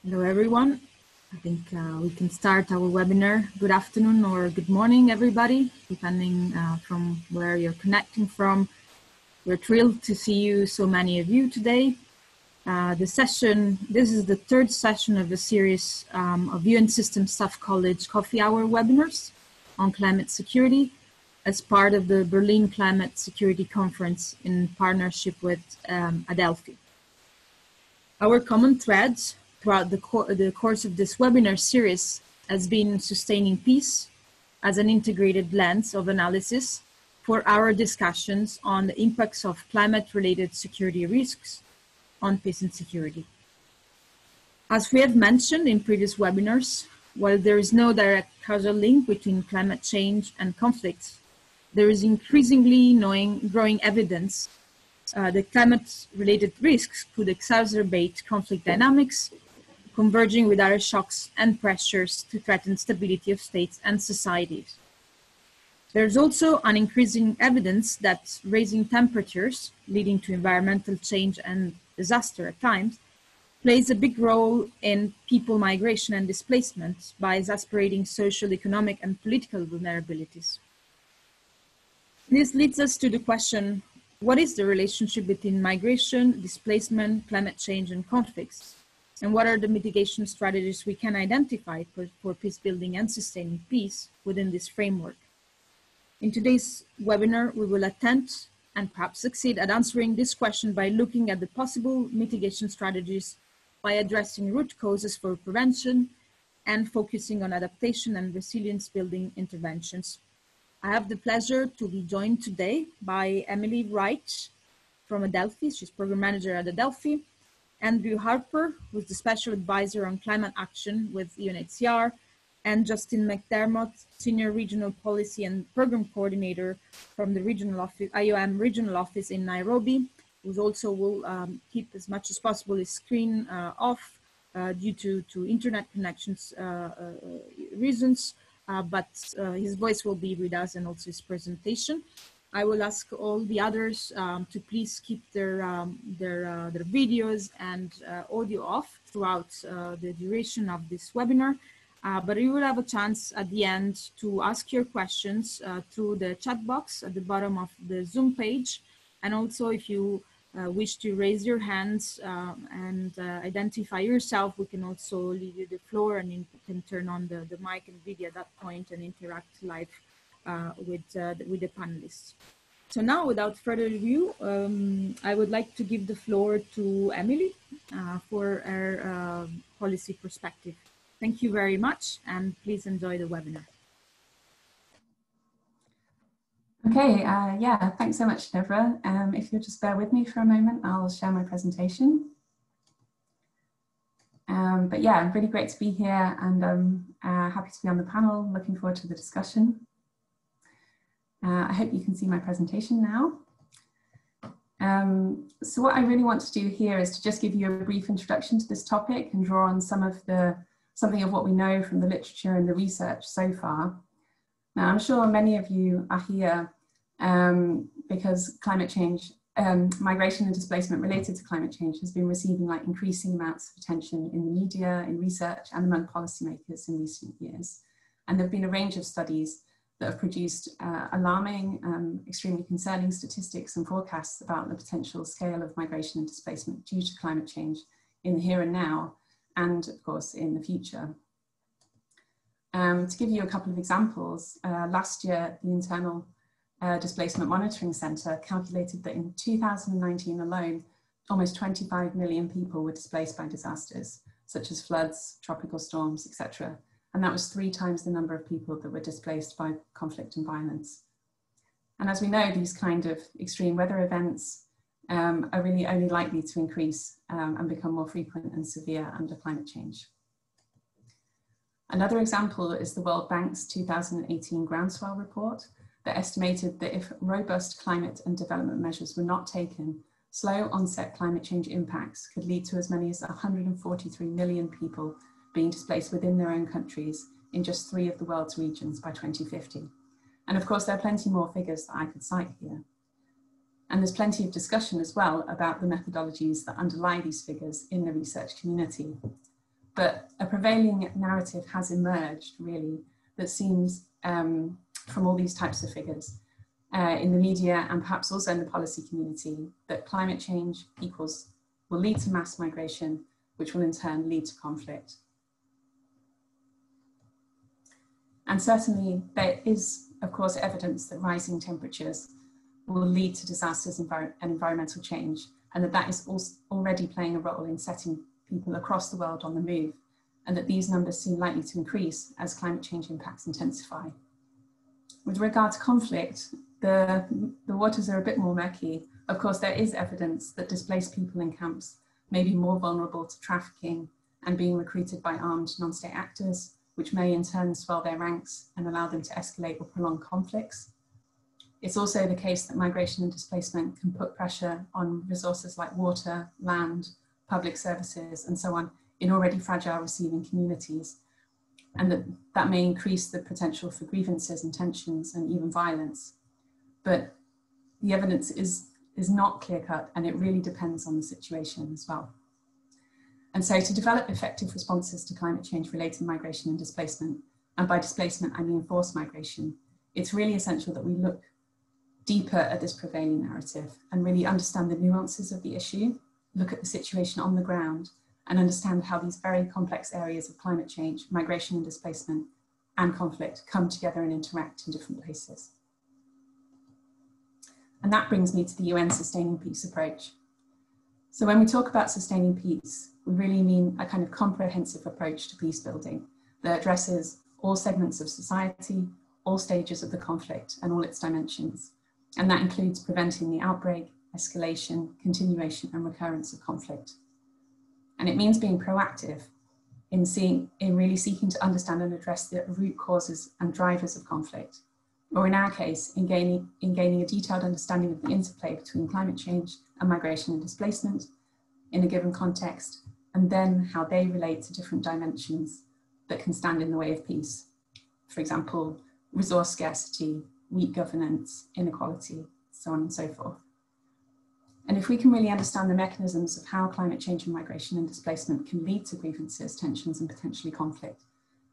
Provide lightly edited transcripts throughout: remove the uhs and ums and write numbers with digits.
Hello, everyone. I think we can start our webinar. Good afternoon or good morning, everybody, depending from where you're connecting from. We're thrilled to see you, so many of you today. This is the third session of a series of UN System Staff College Coffee Hour webinars on climate security as part of the Berlin Climate Security Conference in partnership with adelphi. Our common thread throughout the course of this webinar series has been sustaining peace as an integrated lens of analysis for our discussions on the impacts of climate-related security risks on peace and security. As we have mentioned in previous webinars, while there is no direct causal link between climate change and conflicts, there is increasingly growing evidence that climate-related risks could exacerbate conflict dynamics, converging with other shocks and pressures to threaten stability of states and societies. There's also an increasing evidence that raising temperatures, leading to environmental change and disaster at times, plays a big role in people migration and displacement by exacerbating social, economic, and political vulnerabilities. This leads us to the question, what is the relationship between migration, displacement, climate change, and conflicts? And what are the mitigation strategies we can identify for peace building and sustaining peace within this framework? In today's webinar, we will attempt and perhaps succeed at answering this question by looking at the possible mitigation strategies by addressing root causes for prevention and focusing on adaptation and resilience building interventions. I have the pleasure to be joined today by Emily Wright from adelphi. She's program manager at adelphi. Andrew Harper, who's the special advisor on climate action with UNHCR, and Justin Mcdermott, senior regional policy and program coordinator from the regional office, IOM regional office in Nairobi, who also will keep as much as possible his screen off due to internet connections reasons, but his voice will be with us and also his presentation. I will ask all the others to please keep their videos and audio off throughout the duration of this webinar. But you will have a chance at the end to ask your questions through the chat box at the bottom of the Zoom page. And also if you wish to raise your hands and identify yourself, we can also leave you the floor and you can turn on the mic and video at that point and interact live with the panelists. So now, without further ado, I would like to give the floor to Emily for her policy perspective. Thank you very much, and please enjoy the webinar. Okay, yeah, thanks so much, Deborah. If you'll just bear with me for a moment, I'll share my presentation. But yeah, really great to be here, and happy to be on the panel. Looking forward to the discussion. I hope you can see my presentation now. So what I really want to do here is to just give you a brief introduction to this topic and draw on something of what we know from the literature and the research so far. Now, I'm sure many of you are here because climate change, migration and displacement related to climate change has been receiving like increasing amounts of attention in the media, in research, and among policymakers in recent years. And there have been a range of studies that have produced alarming, extremely concerning statistics and forecasts about the potential scale of migration and displacement due to climate change in the here and now, and of course in the future. To give you a couple of examples, last year the Internal Displacement Monitoring Centre calculated that in 2019 alone, almost 25 million people were displaced by disasters, such as floods, tropical storms, etc. And that was 3 times the number of people that were displaced by conflict and violence. And as we know, these kind of extreme weather events are really only likely to increase and become more frequent and severe under climate change. Another example is the World Bank's 2018 groundswell report that estimated that if robust climate and development measures were not taken, slow onset climate change impacts could lead to as many as 143 million people being displaced within their own countries in just 3 of the world's regions by 2050. And of course, there are plenty more figures that I could cite here. And there's plenty of discussion as well about the methodologies that underlie these figures in the research community. but a prevailing narrative has emerged, really, that seems, from all these types of figures, in the media and perhaps also in the policy community, that climate change will lead to mass migration, which will in turn lead to conflict. And certainly there is, of course, evidence that rising temperatures will lead to disasters and environmental change, and that is already playing a role in setting people across the world on the move, and that these numbers seem likely to increase as climate change impacts intensify. With regard to conflict, the waters are a bit more murky. Of course, there is evidence that displaced people in camps may be more vulnerable to trafficking and being recruited by armed non-state actors, which may in turn swell their ranks and allow them to escalate or prolong conflicts. It's also the case that migration and displacement can put pressure on resources like water, land, public services, and so on in already fragile receiving communities, and that may increase the potential for grievances and tensions and even violence. But the evidence is not clear-cut, and it really depends on the situation as well. And so to develop effective responses to climate change-related migration and displacement, and by displacement I mean forced migration, it's really essential that we look deeper at this prevailing narrative and really understand the nuances of the issue, look at the situation on the ground, and understand how these very complex areas of climate change, migration and displacement, and conflict come together and interact in different places. And that brings me to the UN Sustaining Peace approach. So when we talk about sustaining peace, we really mean a kind of comprehensive approach to peace building that addresses all segments of society, all stages of the conflict, and all its dimensions. And that includes preventing the outbreak, escalation, continuation, and recurrence of conflict. And it means being proactive in really seeking to understand and address the root causes and drivers of conflict, or in our case, in gaining a detailed understanding of the interplay between climate change and migration and displacement in a given context, and then how they relate to different dimensions that can stand in the way of peace. For example, resource scarcity, weak governance, inequality, so on and so forth. And if we can really understand the mechanisms of how climate change and migration and displacement can lead to grievances, tensions, and potentially conflict,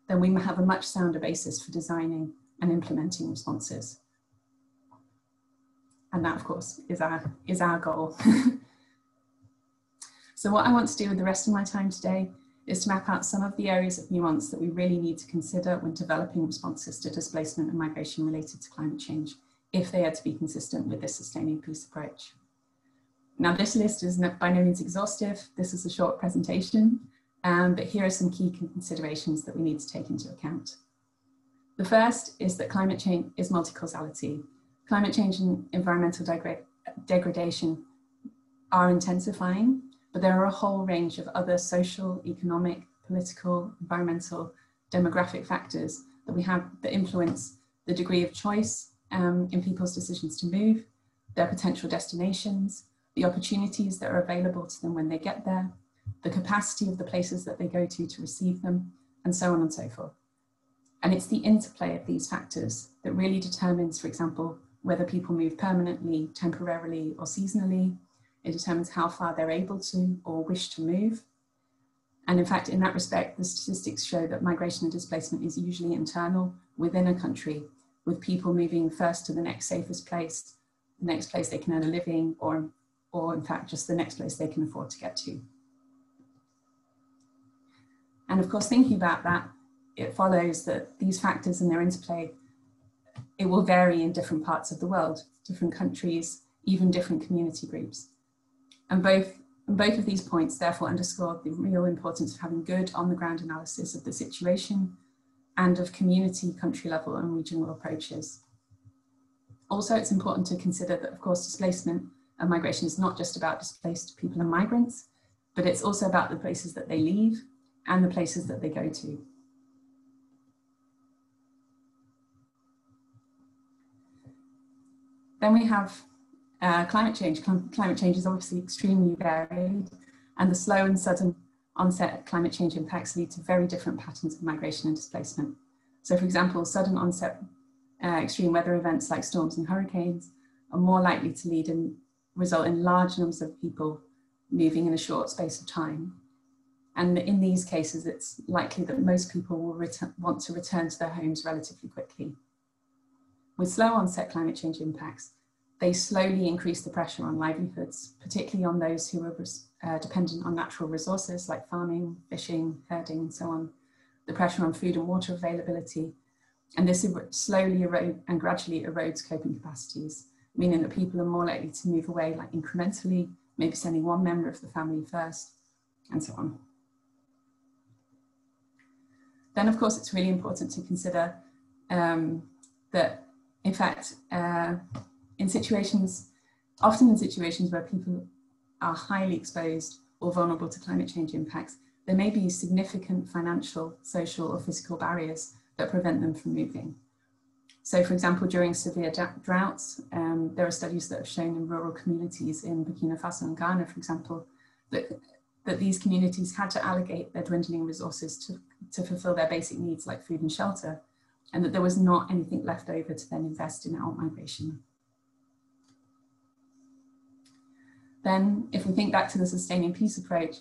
then we have a much sounder basis for designing and implementing responses. And that, of course, is our goal. So what I want to do with the rest of my time today is to map out some of the areas of nuance that we really need to consider when developing responses to displacement and migration related to climate change, if they are to be consistent with this sustaining peace approach. Now, this list is by no means exhaustive. This is a short presentation, but here are some key considerations that we need to take into account. The first is that climate change is multi-causality. Climate change and environmental degradation are intensifying, but there are a whole range of other social, economic, political, environmental, demographic factors that we have that influence the degree of choice in people's decisions to move, their potential destinations, the opportunities that are available to them when they get there, the capacity of the places that they go to receive them, and so on and so forth. And it's the interplay of these factors that really determines, for example, whether people move permanently, temporarily, or seasonally. It determines how far they're able to or wish to move. And in fact, in that respect, the statistics show that migration and displacement is usually internal within a country, with people moving first to the next safest place, the next place they can earn a living, or in fact, just the next place they can afford to get to. And of course, thinking about that, it follows that these factors and their interplay, it will vary in different parts of the world, different countries, even different community groups. And both of these points therefore underscore the real importance of having good on-the-ground analysis of the situation and of community, country level and regional approaches. Also, it's important to consider that, of course, displacement and migration is not just about displaced people and migrants, but it's also about the places that they leave and the places that they go to. Then we have climate change. Climate change is obviously extremely varied, and the slow and sudden onset climate change impacts lead to very different patterns of migration and displacement. So for example, sudden onset extreme weather events like storms and hurricanes are more likely to result in large numbers of people moving in a short space of time. And in these cases, it's likely that most people will want to return to their homes relatively quickly. With slow onset climate change impacts, they slowly increase the pressure on livelihoods, particularly on those who are dependent on natural resources like farming, fishing, herding, and so on, the pressure on food and water availability. And this slowly and gradually erodes coping capacities, meaning that people are more likely to move away like incrementally, maybe sending one member of the family first, and so on. Then, of course, it's really important to consider that, in fact, often in situations where people are highly exposed or vulnerable to climate change impacts, there may be significant financial, social, or physical barriers that prevent them from moving. So, for example, during severe droughts, there are studies that have shown in rural communities in Burkina Faso and Ghana, for example, that these communities had to allocate their dwindling resources to fulfill their basic needs like food and shelter, and that there was not anything left over to then invest in outmigration. Then, if we think back to the sustaining peace approach,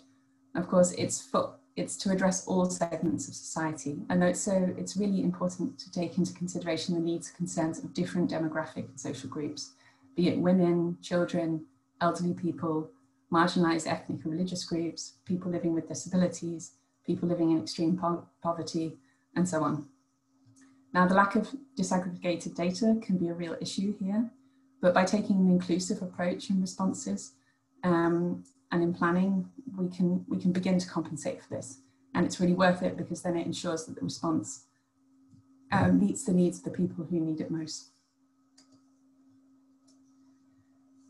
of course, it's to address all segments of society. And so it's really important to take into consideration the needs and concerns of different demographic and social groups, be it women, children, elderly people, marginalized ethnic and religious groups, people living with disabilities, people living in extreme poverty, and so on. Now, the lack of disaggregated data can be a real issue here, but by taking an inclusive approach in responses and in planning, we can begin to compensate for this. And it's really worth it because then it ensures that the response meets the needs of the people who need it most.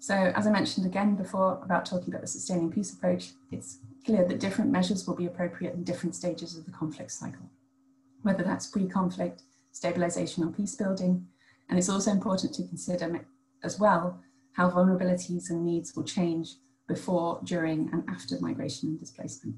So, as I mentioned again before about talking about the sustaining peace approach, it's clear that different measures will be appropriate in different stages of the conflict cycle, whether that's pre-conflict, stabilization, or peace building. And it's also important to consider as well how vulnerabilities and needs will change before, during, and after migration and displacement.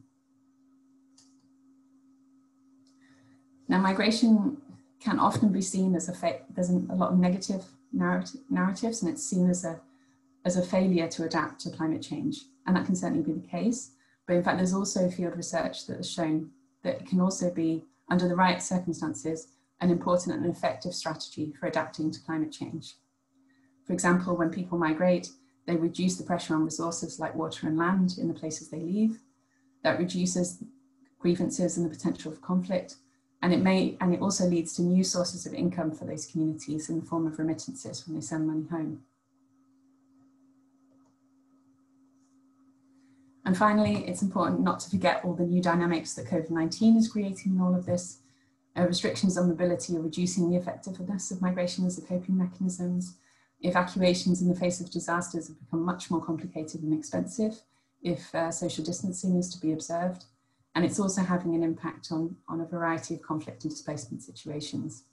Now, migration can often be seen as there's a lot of negative narratives, and it's seen as a failure to adapt to climate change. And that can certainly be the case. But in fact, there's also field research that has shown that it can also be, under the right circumstances, an important and effective strategy for adapting to climate change. For example, when people migrate, they reduce the pressure on resources like water and land in the places they leave. That reduces grievances and the potential for conflict. And it also leads to new sources of income for those communities in the form of remittances when they send money home. And finally, it's important not to forget all the new dynamics that COVID-19 is creating in all of this. Restrictions on mobility are reducing the effectiveness of migration as a coping mechanisms. Evacuations in the face of disasters have become much more complicated and expensive if social distancing is to be observed. And it's also having an impact on a variety of conflict and displacement situations.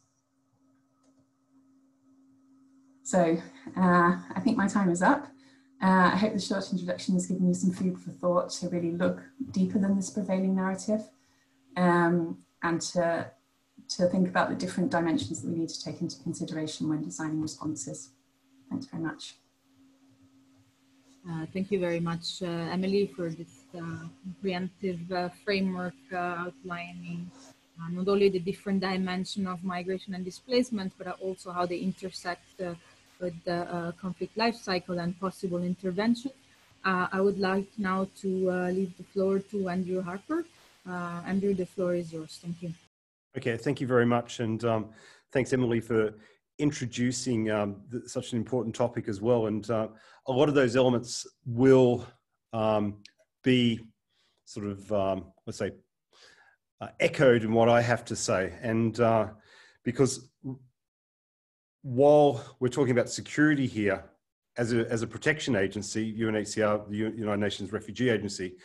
So I think my time is up. I hope the short introduction has given you some food for thought to really look deeper than this prevailing narrative and to think about the different dimensions that we need to take into consideration when designing responses. Thanks very much. Thank you very much, Emily, for this comprehensive framework outlining not only the different dimension of migration and displacement, but also how they intersect with the conflict life cycle and possible intervention. I would like now to leave the floor to Andrew Harper. Andrew, the floor is yours. Thank you. Okay, thank you very much. And thanks, Emily, for introducing such an important topic as well. And a lot of those elements will be sort of, let's say, echoed in what I have to say. And because while we're talking about security here as a protection agency, UNHCR, the United Nations Refugee Agency,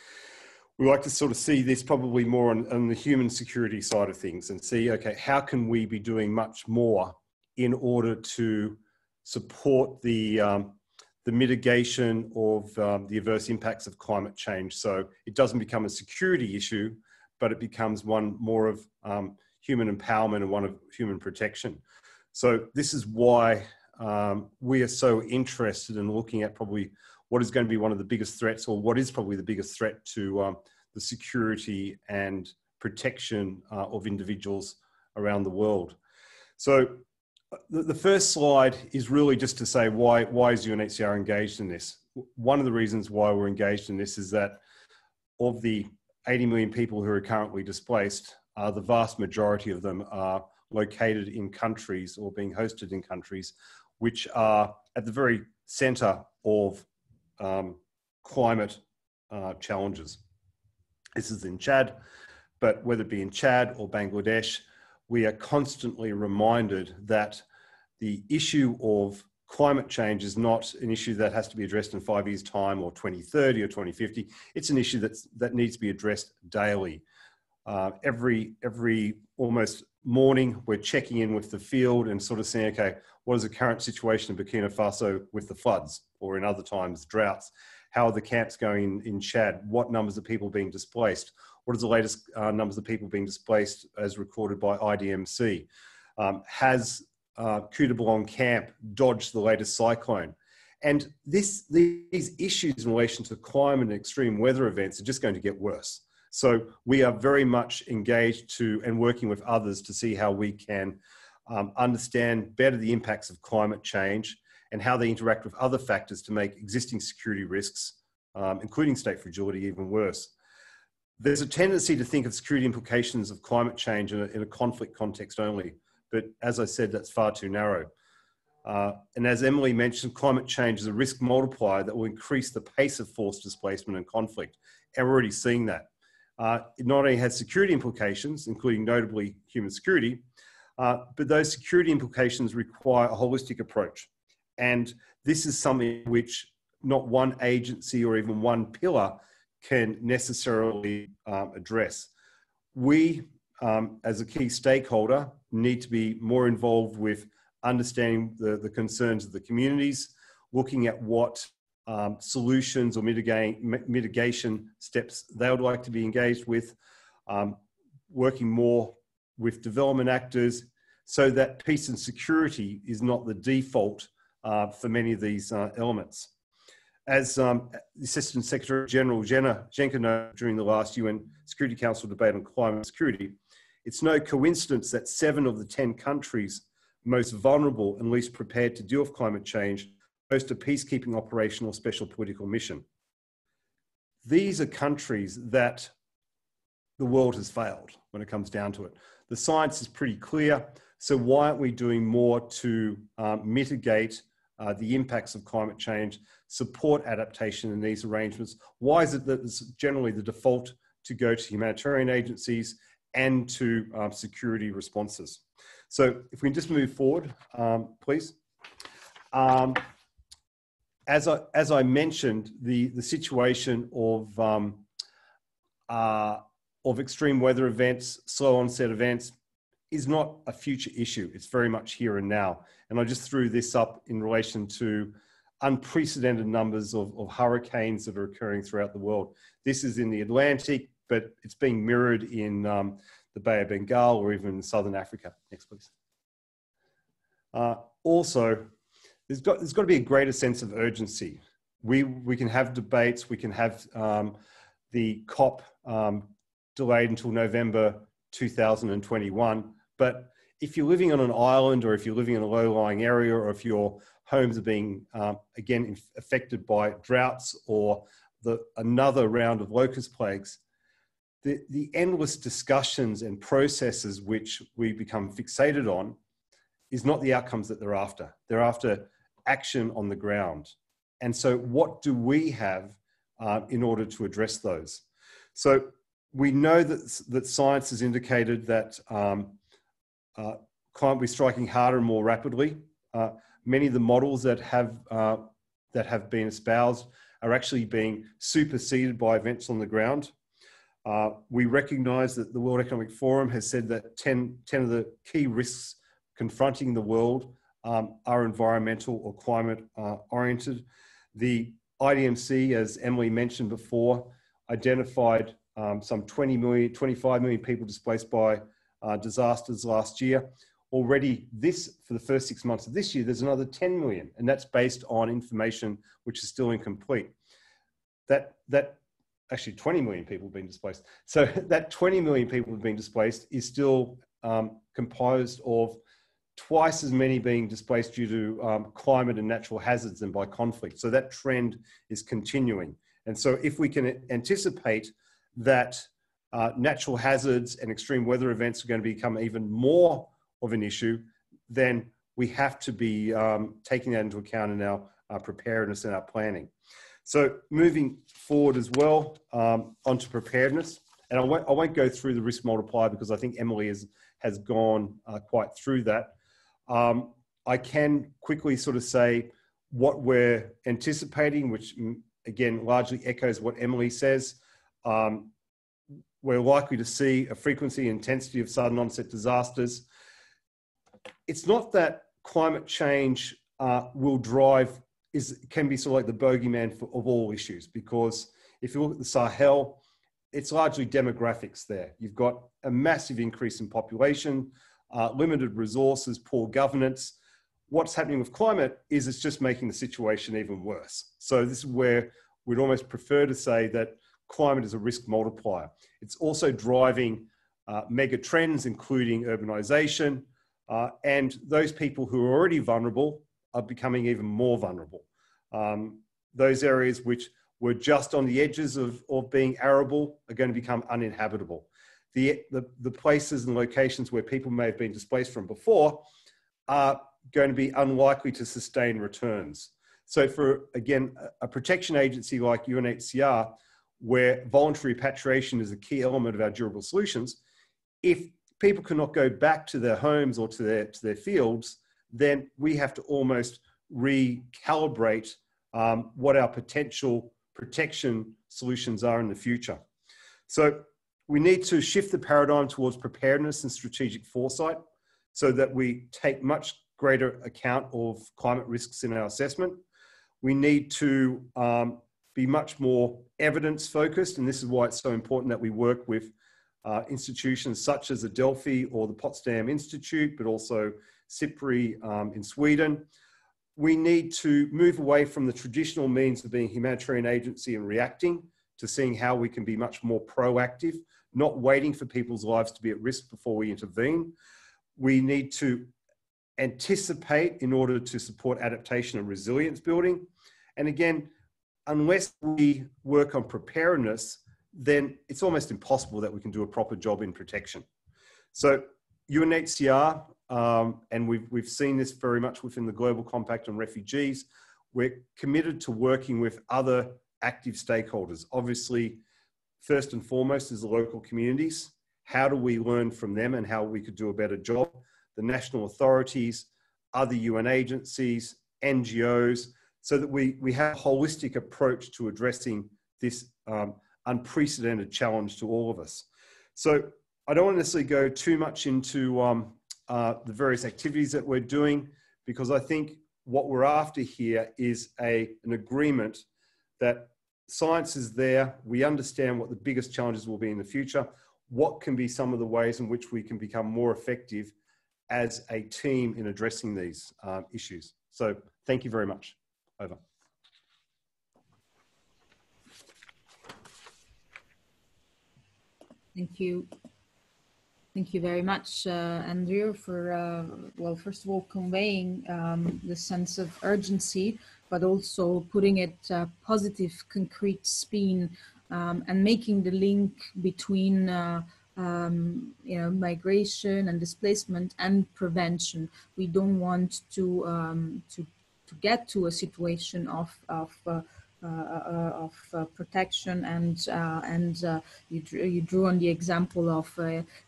we like to sort of see this probably more on the human security side of things and see, okay, how can we be doing much more in order to support the mitigation of the adverse impacts of climate change. So it doesn't become a security issue, but it becomes one more of human empowerment and one of human protection. So this is why we are so interested in looking at probably what is going to be one of the biggest threats, or what is probably the biggest threat to the security and protection of individuals around the world. So the first slide is really just to say why is UNHCR engaged in this? One of the reasons why we're engaged in this is that of the 80 million people who are currently displaced, the vast majority of them are located in countries or being hosted in countries which are at the very center of climate challenges. This is in Chad, but whether it be in Chad or Bangladesh, we are constantly reminded that the issue of climate change is not an issue that has to be addressed in 5 years' time or 2030 or 2050. It's an issue that needs to be addressed daily. Every almost morning, we're checking in with the field and sort of saying, okay, what is the current situation in Burkina Faso with the floods, or in other times, droughts? How are the camps going in Chad? What numbers of people being displaced? What is the latest numbers of people being displaced as recorded by IDMC? Has Coup de Boulogne camp dodged the latest cyclone? And these issues in relation to climate and extreme weather events are just going to get worse. So we are very much engaged and working with others to see how we can understand better the impacts of climate change and how they interact with other factors to make existing security risks, including state fragility, even worse. There's a tendency to think of security implications of climate change in a conflict context only, but as I said, that's far too narrow. And as Emily mentioned, climate change is a risk multiplier that will increase the pace of forced displacement and conflict. And we're already seeing that. It not only has security implications, including notably human security, but those security implications require a holistic approach. And this is something which not one agency or even one pillar can necessarily address. We, as a key stakeholder, need to be more involved with understanding the concerns of the communities, looking at what solutions or mitigation steps they would like to be engaged with, working more with development actors so that peace and security is not the default for many of these elements. As the Assistant Secretary General Jenka noted during the last UN Security Council debate on climate security, it's no coincidence that 7 of the 10 countries most vulnerable and least prepared to deal with climate change host a peacekeeping operation or special political mission. These are countries that the world has failed when it comes down to it. The science is pretty clear, so why aren't we doing more to mitigate the impacts of climate change, support adaptation in these arrangements? Why is it that it's generally the default to go to humanitarian agencies and to security responses? So if we can just move forward, please. As I mentioned, the situation of extreme weather events, slow onset events, is not a future issue. It's very much here and now. And I just threw this up in relation to unprecedented numbers of hurricanes that are occurring throughout the world. This is in the Atlantic, but it's being mirrored in the Bay of Bengal or even in Southern Africa. Next, please. Also, there's got to be a greater sense of urgency. We can have debates, we can have the COP delayed until November 2021, but if you're living on an island or if you're living in a low-lying area or if your homes are being, again, affected by droughts or another round of locust plagues, the endless discussions and processes which we become fixated on is not the outcomes that they're after. They're after action on the ground. And so what do we have in order to address those? So we know that science has indicated that climate will be striking harder and more rapidly. Many of the models that have been espoused are actually being superseded by events on the ground. We recognize that the World Economic Forum has said that 10 of the key risks confronting the world are environmental or climate oriented. The IDMC, as Emily mentioned before, identified some 25 million people displaced by disasters last year. Already for the first 6 months of this year, there's another 10 million, and that's based on information which is still incomplete. That actually 20 million people have been displaced. So that 20 million people have been displaced is still composed of twice as many being displaced due to climate and natural hazards than by conflict. So that trend is continuing. And so if we can anticipate that natural hazards and extreme weather events are going to become even more of an issue, then we have to be taking that into account in our preparedness and our planning. So moving forward as well, onto preparedness. And I won't go through the risk multiplier because I think Emily has gone quite through that. I can quickly sort of say what we're anticipating, which again, largely echoes what Emily says. We're likely to see a frequency and intensity of sudden onset disasters. It's not that climate change can be sort of like the bogeyman of all issues, because if you look at the Sahel, it's largely demographics there. You've got a massive increase in population, limited resources, poor governance. What's happening with climate is it's just making the situation even worse. So this is where we'd almost prefer to say that climate is a risk multiplier. It's also driving mega trends, including urbanization, and those people who are already vulnerable are becoming even more vulnerable. Those areas which were just on the edges of being arable are going to become uninhabitable. The places and locations where people may have been displaced from before are going to be unlikely to sustain returns. So for, again, a protection agency like UNHCR, where voluntary repatriation is a key element of our durable solutions, if people cannot go back to their homes or to their fields, then we have to almost recalibrate what our potential protection solutions are in the future. So we need to shift the paradigm towards preparedness and strategic foresight so that we take much greater account of climate risks in our assessment. We need to be much more evidence focused, and this is why it's so important that we work with institutions such as Adelphi or the Potsdam Institute, but also CCCPA in Sweden. We need to move away from the traditional means of being a humanitarian agency and reacting to seeing how we can be much more proactive, not waiting for people's lives to be at risk before we intervene. We need to anticipate in order to support adaptation and resilience building. And again, unless we work on preparedness, then it's almost impossible that we can do a proper job in protection. So UNHCR, and we've seen this very much within the Global Compact on Refugees, we're committed to working with other active stakeholders. Obviously, first and foremost is the local communities. How do we learn from them and how we could do a better job? The national authorities, other UN agencies, NGOs, so that we have a holistic approach to addressing this unprecedented challenge to all of us. So I don't want to necessarily go too much into the various activities that we're doing, because I think what we're after here is an agreement that science is there. We understand what the biggest challenges will be in the future. What can be some of the ways in which we can become more effective as a team in addressing these issues. So thank you very much. Over. Thank you. Thank you very much, Andrew, for, well, first of all, conveying the sense of urgency, but also putting it positive, concrete spin and making the link between you know, migration and displacement and prevention. We don't want to get to a situation of protection, and you drew on the example of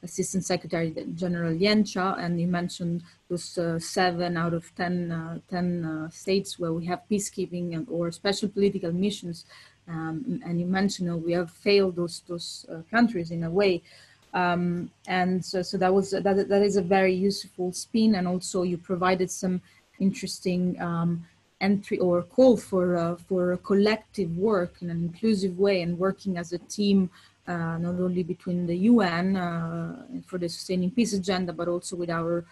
Assistant Secretary General Yencha, and you mentioned those 7 out of 10 states where we have peacekeeping or special political missions, and you mentioned we have failed those countries in a way. And so that is a very useful spin, and also you provided some interesting entry or call for a collective work in an inclusive way and working as a team, not only between the UN for the Sustaining Peace Agenda, but also with our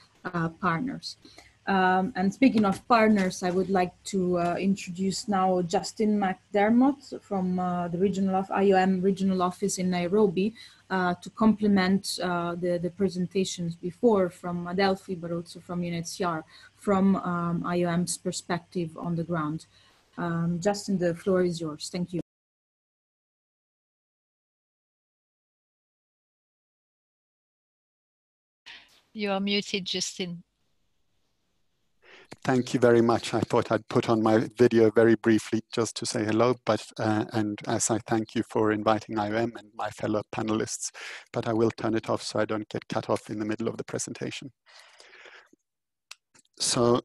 partners. And speaking of partners, I would like to introduce now Justin Mcdermott from the IOM regional office in Nairobi to complement the presentations before from Adelphi, but also from UNHCR, from IOM's perspective on the ground. Justin, the floor is yours. Thank you. You are muted, Justin. Thank you very much. I thought I'd put on my video very briefly just to say hello, but and as I thank you for inviting IOM and my fellow panelists, but I will turn it off so I don't get cut off in the middle of the presentation. So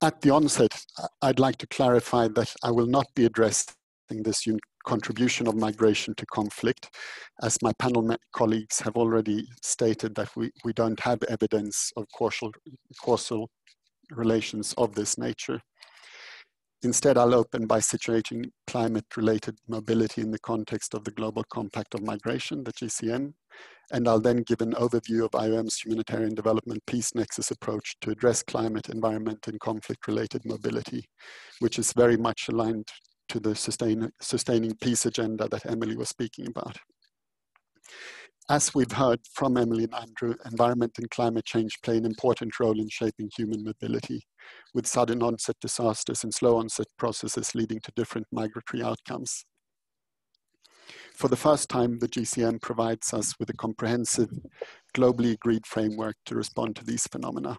at the onset, I'd like to clarify that I will not be addressing this contribution of migration to conflict, as my panel colleagues have already stated that we don't have evidence of causal relations of this nature. Instead, I'll open by situating climate-related mobility in the context of the Global Compact of Migration, the GCM, and I'll then give an overview of IOM's humanitarian development peace nexus approach to address climate, environment, and conflict-related mobility, which is very much aligned to the sustaining peace agenda that Emily was speaking about. As we've heard from Emily and Andrew, environment and climate change play an important role in shaping human mobility, with sudden onset disasters and slow onset processes leading to different migratory outcomes. For the first time, the GCM provides us with a comprehensive, globally agreed framework to respond to these phenomena.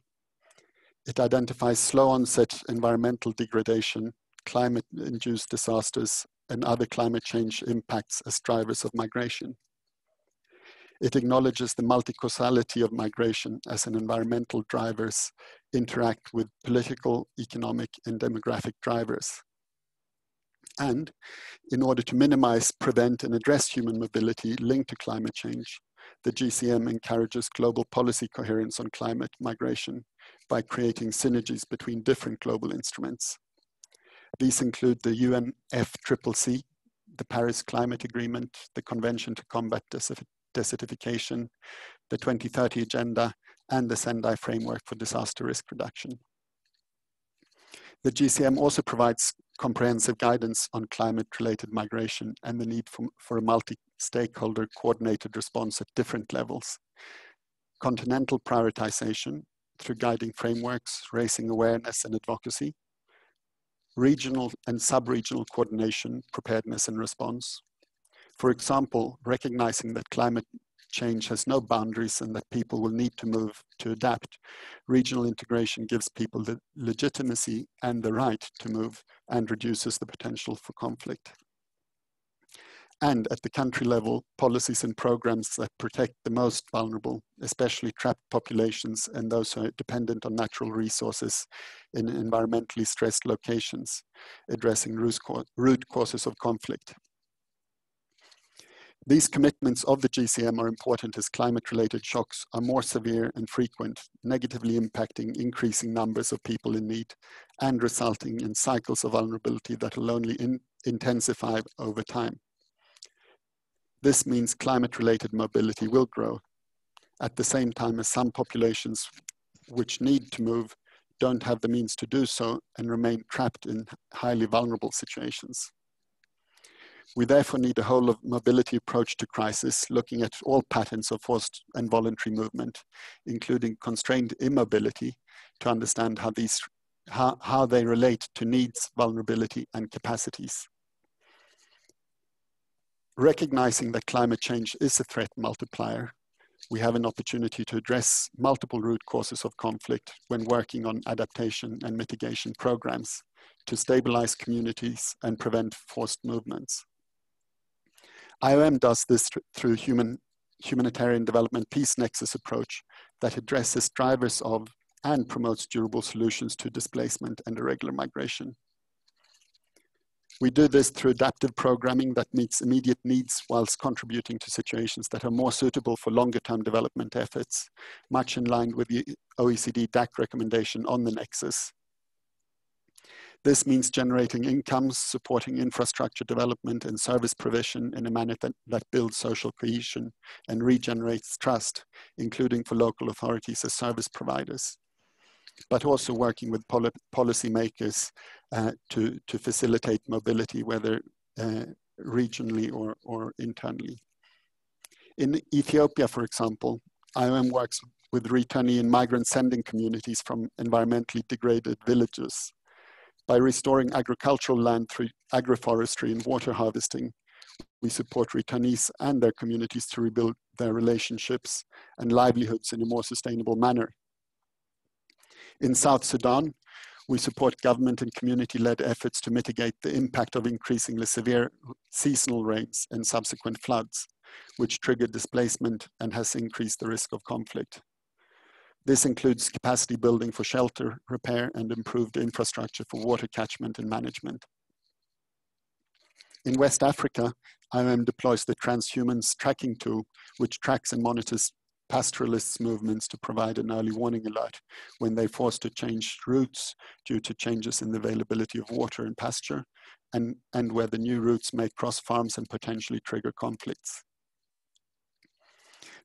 It identifies slow onset environmental degradation, climate-induced disasters, and other climate change impacts as drivers of migration. It acknowledges the multi-causality of migration as an environmental drivers interact with political, economic, and demographic drivers. And in order to minimize, prevent, and address human mobility linked to climate change, the GCM encourages global policy coherence on climate migration by creating synergies between different global instruments. These include the UNFCCC, the Paris Climate Agreement, the Convention to Combat Desertification, the 2030 Agenda, and the Sendai Framework for Disaster Risk Reduction. The GCM also provides comprehensive guidance on climate-related migration and the need for a multi-stakeholder coordinated response at different levels. Continental prioritization through guiding frameworks, raising awareness and advocacy. Regional and sub-regional coordination, preparedness and response. For example, recognizing that climate change has no boundaries and that people will need to move to adapt, regional integration gives people the legitimacy and the right to move and reduces the potential for conflict. And at the country level, policies and programs that protect the most vulnerable, especially trapped populations and those who are dependent on natural resources in environmentally stressed locations, addressing root causes of conflict. These commitments of the GCM are important as climate-related shocks are more severe and frequent, negatively impacting increasing numbers of people in need and resulting in cycles of vulnerability that will only intensify over time. This means climate-related mobility will grow, at the same time as some populations which need to move don't have the means to do so and remain trapped in highly vulnerable situations. We therefore need a whole of mobility approach to crisis, looking at all patterns of forced and voluntary movement, including constrained immobility, to understand how they relate to needs, vulnerability, and capacities. Recognizing that climate change is a threat multiplier, we have an opportunity to address multiple root causes of conflict when working on adaptation and mitigation programs to stabilize communities and prevent forced movements. IOM does this through humanitarian development peace nexus approach that addresses drivers of and promotes durable solutions to displacement and irregular migration. We do this through adaptive programming that meets immediate needs whilst contributing to situations that are more suitable for longer-term development efforts, much in line with the OECD DAC recommendation on the nexus. This means generating incomes, supporting infrastructure development and service provision in a manner that builds social cohesion and regenerates trust, including for local authorities as service providers. but also working with policymakers to facilitate mobility, whether regionally or internally. In Ethiopia, for example, IOM works with returnee and migrant sending communities from environmentally degraded villages. By restoring agricultural land through agroforestry and water harvesting, we support returnees and their communities to rebuild their relationships and livelihoods in a more sustainable manner. In South Sudan, we support government and community-led efforts to mitigate the impact of increasingly severe seasonal rains and subsequent floods, which triggered displacement and has increased the risk of conflict. This includes capacity building for shelter, repair, and improved infrastructure for water catchment and management. In West Africa, IOM deploys the Transhumans tracking tool, which tracks and monitors pastoralists' movements to provide an early warning alert when they're forced to change routes due to changes in the availability of water and pasture, and where the new routes may cross farms and potentially trigger conflicts.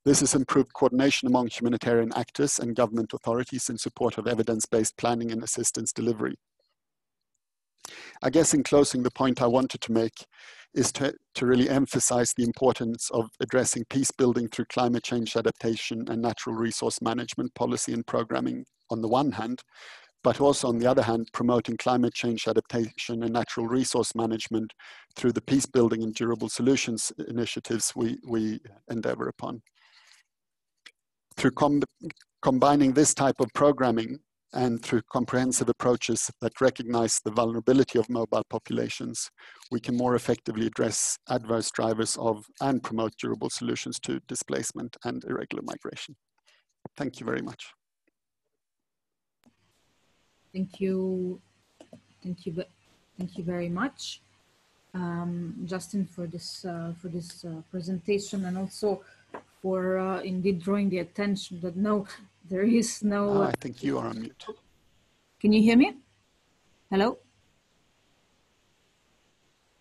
This has improved coordination among humanitarian actors and government authorities in support of evidence-based planning and assistance delivery. I guess in closing, the point I wanted to make is to really emphasize the importance of addressing peace building through climate change adaptation and natural resource management policy and programming on the one hand, but also on the other hand, promoting climate change adaptation and natural resource management through the peace building and durable solutions initiatives we endeavor upon. Through combining this type of programming and through comprehensive approaches that recognize the vulnerability of mobile populations, we can more effectively address adverse drivers of and promote durable solutions to displacement and irregular migration. Thank you very much. Thank you very much, Justin, for this presentation, and also for indeed drawing the attention that no, there is no... I think you are on mute. Can you hear me? Hello?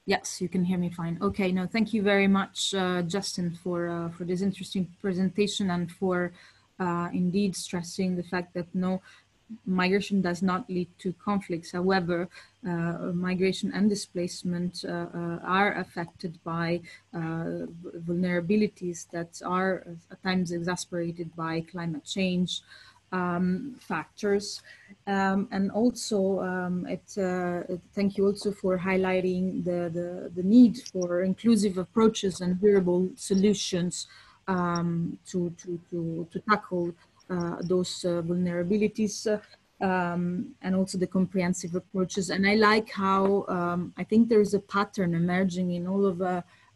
Yes, you can hear me fine. Okay, no, thank you very much, Justin, for this interesting presentation and for indeed stressing the fact that no, migration does not lead to conflicts. However, migration and displacement are affected by vulnerabilities that are at times exacerbated by climate change factors. And also, thank you also for highlighting the need for inclusive approaches and durable solutions to tackle those vulnerabilities, and also the comprehensive approaches. And I like how I think there is a pattern emerging in all of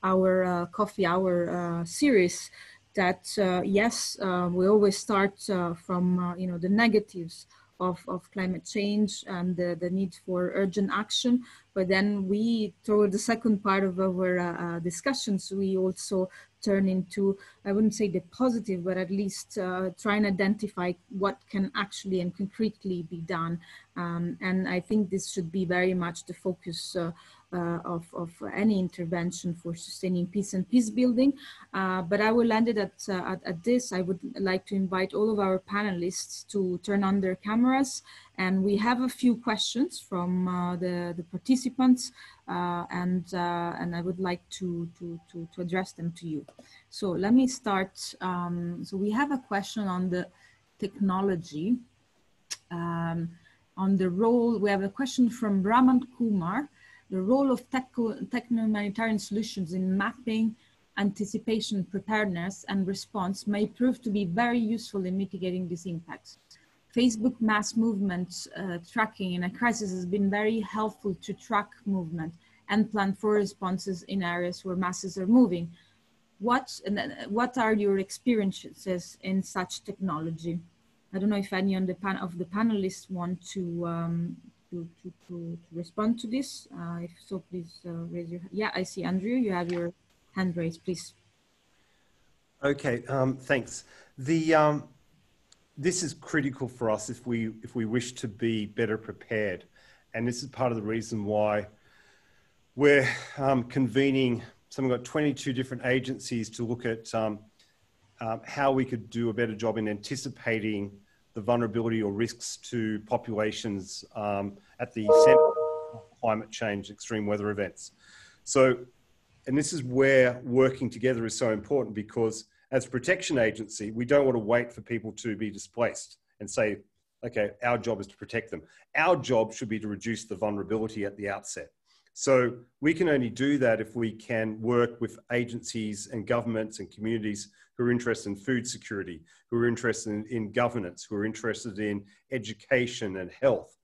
our coffee hour series that yes, we always start from the negatives of climate change and the need for urgent action, but then we, toward the second part of our discussions, we also turn into, I wouldn't say the positive, but at least try and identify what can actually and concretely be done. And I think this should be very much the focus of any intervention for sustaining peace and peace building. But I will end it at this. I would like to invite all of our panelists to turn on their cameras. And we have a few questions from the participants, and I would like to address them to you. So let me start. So we have a question on the technology, on the role. We have a question from Brahman Kumar. The role of techno-humanitarian solutions in mapping, anticipation, preparedness, and response may prove to be very useful in mitigating these impacts. Facebook mass movement tracking in a crisis has been very helpful to track movement and plan for responses in areas where masses are moving. What are your experiences in such technology? I don't know if any of the panelists want to respond to this. If so, please raise your hand. Yeah, I see Andrew, you have your hand raised, please. Okay, thanks. This is critical for us if we wish to be better prepared, and this is part of the reason why we're convening something like 22 different agencies to look at how we could do a better job in anticipating the vulnerability or risks to populations at the center of climate change, extreme weather events. So, and this is where working together is so important, because as a protection agency, we don't want to wait for people to be displaced and say, okay, our job is to protect them. Our job should be to reduce the vulnerability at the outset. So we can only do that if we can work with agencies and governments and communities who are interested in food security, who are interested in governance, who are interested in education and health.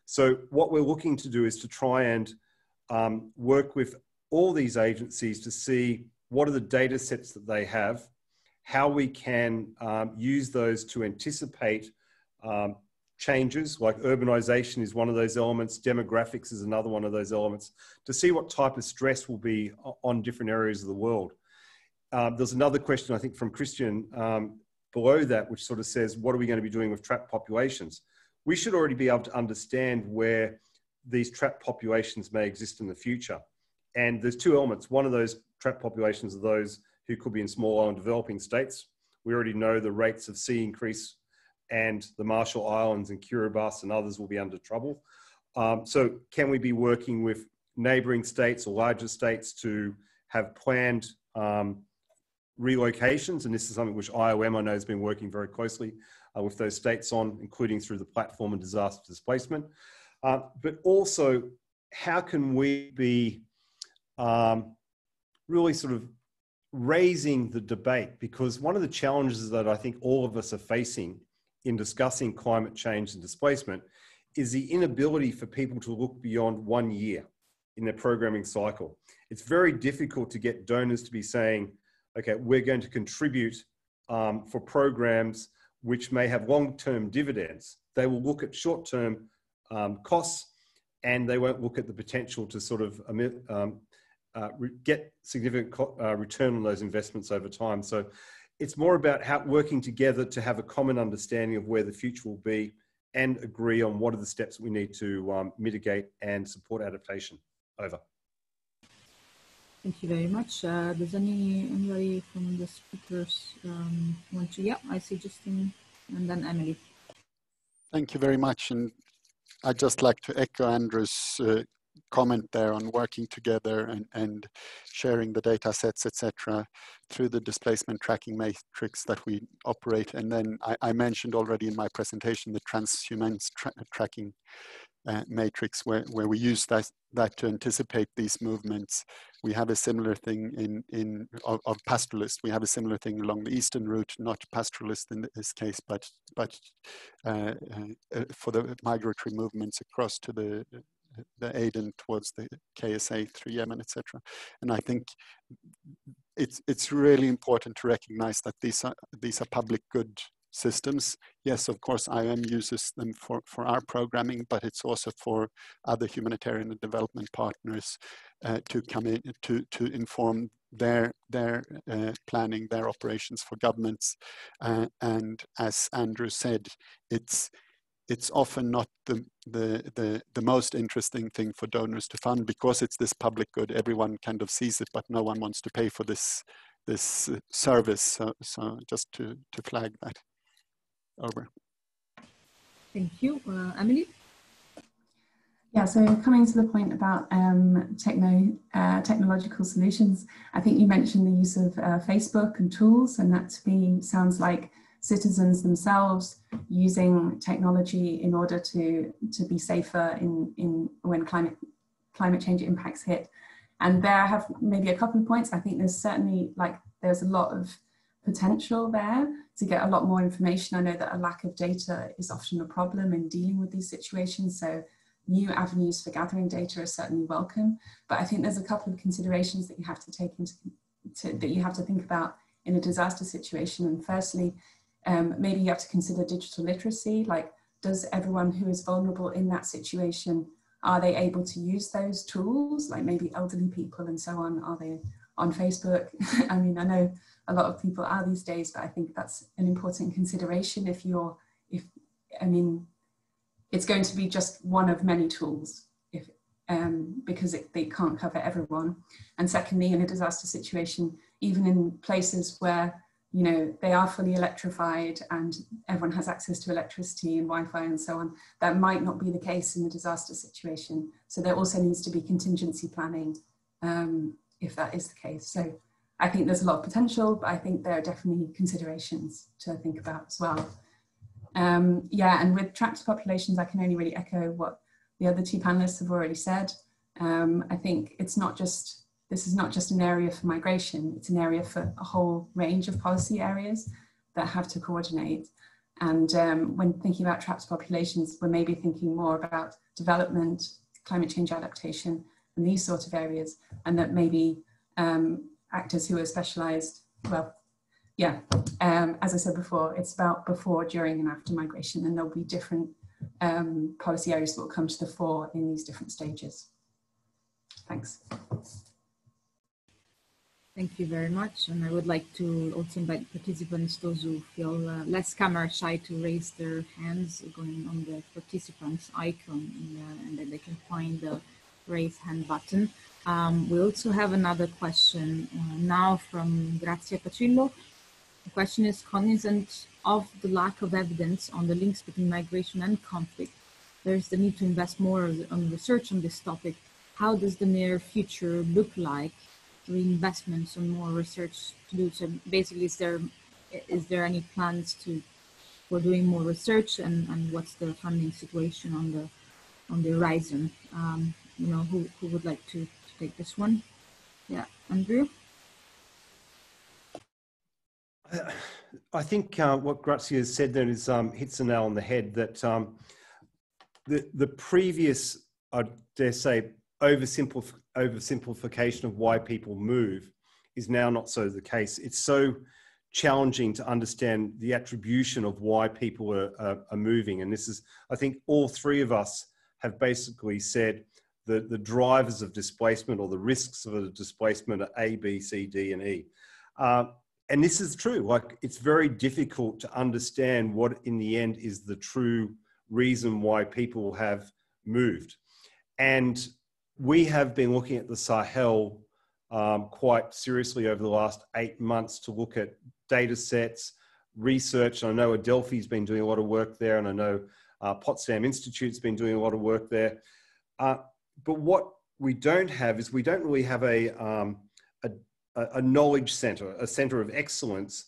So what we're looking to do is to try and work with all these agencies to see what are the data sets that they have, how we can use those to anticipate changes, like urbanization is one of those elements, demographics is another one of those elements, to see what type of stress will be on different areas of the world. There's another question, I think, from Christian below that, which sort of says, what are we going to be doing with trapped populations? We should already be able to understand where these trapped populations may exist in the future. And there's two elements. One of those trapped populations are those who could be in small island developing states. We already know the rates of sea increase, and the Marshall Islands and Kiribati and others will be under trouble. So can we be working with neighboring states or larger states to have planned relocations? And this is something which IOM, I know, has been working very closely with those states on, including through the platform and disaster displacement. But also, how can we be really sort of raising the debate? Because one of the challenges that I think all of us are facing in discussing climate change and displacement is the inability for people to look beyond 1 year in their programming cycle. It's very difficult to get donors to be saying, okay, we're going to contribute for programs which may have long-term dividends. They will look at short-term costs, and they won't look at the potential to sort of get significant return on those investments over time. So it's more about working together to have a common understanding of where the future will be and agree on what are the steps we need to mitigate and support adaptation. Over. Thank you very much. Does anybody from the speakers want to? Yeah, I see Justin and then Emily. Thank you very much. And I'd just like to echo Andrew's comment there on working together and sharing the data sets, etc., through the displacement tracking matrix that we operate. And then I mentioned already in my presentation the transhumance tracking matrix where we use that to anticipate these movements. We have a similar thing of pastoralists. We have a similar thing along the eastern route, not pastoralist in this case, but for the migratory movements across to the Aden towards the KSA through Yemen, etc. And I think it's really important to recognize that these are public good systems. Yes, of course, IOM uses them for our programming, but it's also for other humanitarian and development partners to come in to inform their planning, their operations for governments. And as Andrew said, it's often not the most interesting thing for donors to fund, because it's this public good. Everyone kind of sees it, but no one wants to pay for this service. So just to flag that. Over. Thank you. Emily? Yeah, so coming to the point about technological solutions, I think you mentioned the use of Facebook and tools, and that to me sounds like citizens themselves using technology in order to be safer in when climate change impacts hit. And there I have maybe a couple of points. I think there's certainly there's a lot of potential there to get a lot more information. I know that a lack of data is often a problem in dealing with these situations, so new avenues for gathering data are certainly welcome. But I think there's a couple of considerations that you have to take that you have to think about in a disaster situation. And firstly, maybe you have to consider digital literacy. Like, does everyone who is vulnerable in that situation, are they able to use those tools? Like maybe elderly people and so on, are they on Facebook? I mean, I know a lot of people are these days, but I think that's an important consideration it's going to be just one of many tools because they can't cover everyone. And secondly, in a disaster situation, even in places where you know, they are fully electrified and everyone has access to electricity and Wi-Fi and so on. That might not be the case in a disaster situation. So there also needs to be contingency planning if that is the case. So I think there's a lot of potential, but I think there are definitely considerations to think about as well. Yeah, and with trapped populations, I can only really echo what the other two panelists have already said. I think it's not just, this is not just an area for migration, it's an area for a whole range of policy areas that have to coordinate. And when thinking about trapped populations, we're maybe thinking more about development, climate change adaptation, and these sort of areas, and that maybe actors who are specialized, well, yeah, as I said before, it's about before, during, and after migration, and there'll be different policy areas that will come to the fore in these different stages. Thanks. Thank you very much. And I would like to also invite participants, those who feel less camera shy, to raise their hands going on the participants icon, and then they can find the raise hand button. We also have another question now from Grazia Pacillo. The question is, cognizant of the lack of evidence on the links between migration and conflict, there is the need to invest more on research on this topic. How does the near future look like? Reinvestments on more research to do? So basically, is there any plans for doing more research, and what's the funding situation on the horizon? You know, who would like to take this one? Yeah, Andrew? I think what Grazia has said there is hits the nail on the head, that the previous, I dare say, oversimplification of why people move is now not so the case. It's so challenging to understand the attribution of why people are moving. And this is, I think all three of us have basically said that the drivers of displacement, or the risks of a displacement, are A, B, C, D, and E. And this is true. Like, it's very difficult to understand what in the end is the true reason why people have moved. And we have been looking at the Sahel quite seriously over the last 8 months to look at data sets, research. I know Adelphi's been doing a lot of work there, and I know Potsdam Institute's been doing a lot of work there. But what we don't have is, we don't really have a knowledge center, a center of excellence,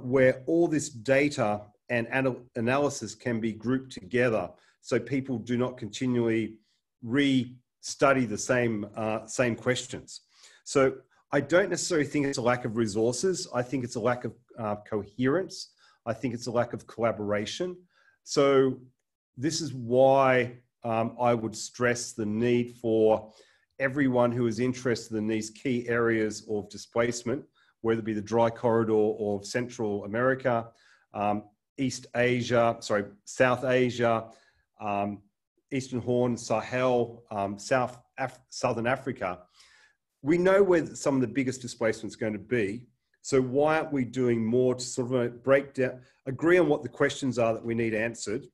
where all this data and analysis can be grouped together, so people do not continually re-study the same questions. So I don't necessarily think it's a lack of resources. I think it's a lack of coherence. I think it's a lack of collaboration. So this is why I would stress the need for everyone who is interested in these key areas of displacement, whether it be the dry corridor of Central America, South Asia, Eastern Horn, Sahel, Southern Africa. We know where some of the biggest displacement is going to be. So why aren't we doing more to sort of break down, agree on what the questions are that we need answered,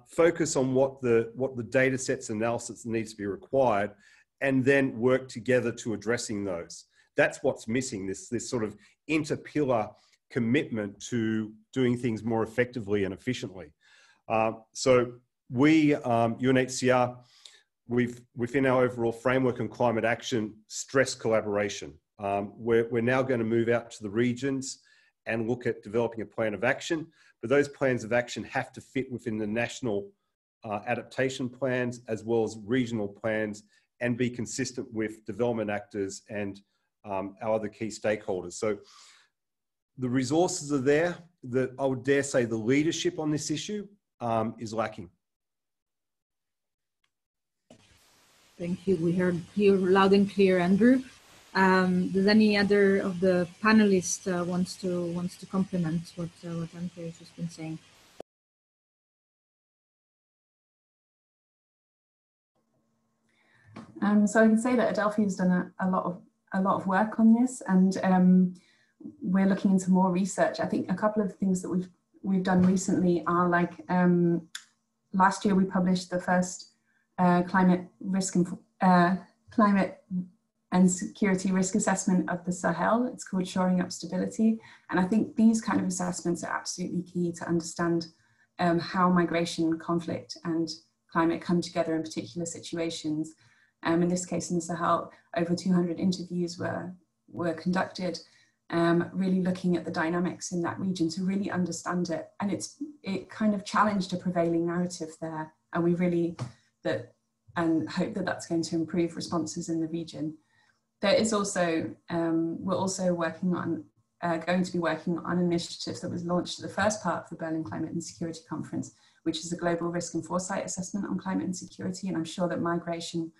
focus on what the data sets analysis that needs to be required, and then work together to addressing those. That's what's missing, this sort of interpillar commitment to doing things more effectively and efficiently. So we, UNHCR, within our overall framework on climate action, stress collaboration. We're now going to move out to the regions and look at developing a plan of action, but those plans of action have to fit within the national adaptation plans as well as regional plans, and be consistent with development actors and our other key stakeholders. So the resources are there. I would dare say the leadership on this issue is lacking. Thank you. We heard you loud and clear, Andrew. Does any other of the panelists wants to complement what Andrew has just been saying? So I can say that Adelphi has done a lot of work on this, and we're looking into more research. I think a couple of things that we've done recently are, like, last year we published the first climate risk and climate and security risk assessment of the Sahel. It's called Shoring Up Stability. And I think these kind of assessments are absolutely key to understand how migration, conflict, and climate come together in particular situations. In this case, in the Sahel, over 200 interviews were conducted, really looking at the dynamics in that region to really understand it. And it kind of challenged a prevailing narrative there. And we really hope that that's going to improve responses in the region. There is also, we're also working on, going to be working on an initiative that was launched at the first part of the Berlin Climate and Security Conference, which is a global risk and foresight assessment on climate and security. And I'm sure that migration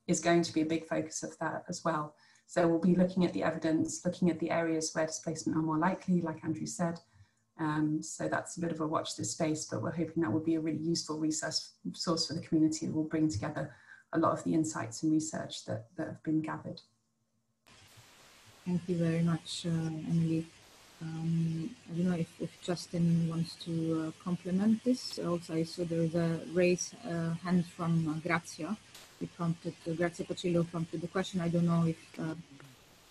is going to be a big focus of that as well. So we'll be looking at the evidence, looking at the areas where displacement are more likely, like Andrew said. So that's a bit of a watch this space, but we're hoping that will be a really useful resource for the community that will bring together a lot of the insights and research that have been gathered. Thank you very much, Emily. I don't know if Justin wants to complement this. Also, I saw there is a raise hand from Grazia. We prompted, Grazia Pacillo prompted the question. I don't know if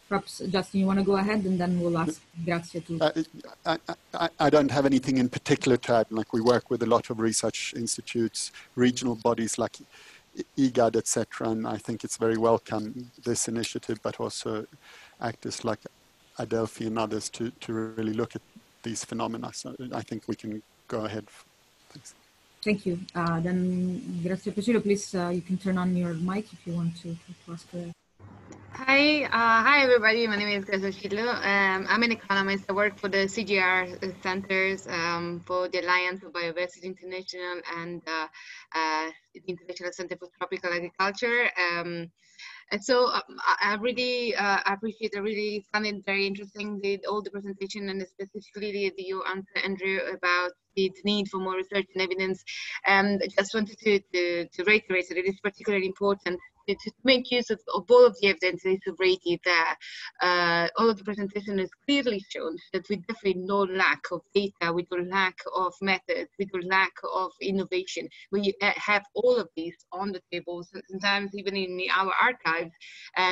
perhaps, Justin, you want to go ahead and then we'll ask Grazia to... I don't have anything in particular to add. Like, we work with a lot of research institutes, regional bodies like IGAD, etc. And I think it's very welcome, this initiative, but also actors like Adelphi and others to really look at these phenomena. So I think we can go ahead. Thanks. Thank you. Then, Grazia Pacillo, please, you can turn on your mic if you want to ask her. Hi everybody, my name is Grazia Pacillo. I'm an economist. I work for the CGR centers for the Alliance of Biodiversity International and the International Center for Tropical Agriculture. And so I really appreciate, I really found it very interesting, all the presentation, and specifically your answer, Andrew, about the need for more research and evidence. And I just wanted to reiterate that it is particularly important to make use of all of the evidence that is already there. All of the presentation has clearly shown that we definitely no lack of data, we don't lack of methods, we don't lack of innovation. We have all of these on the table. Sometimes even in our archives,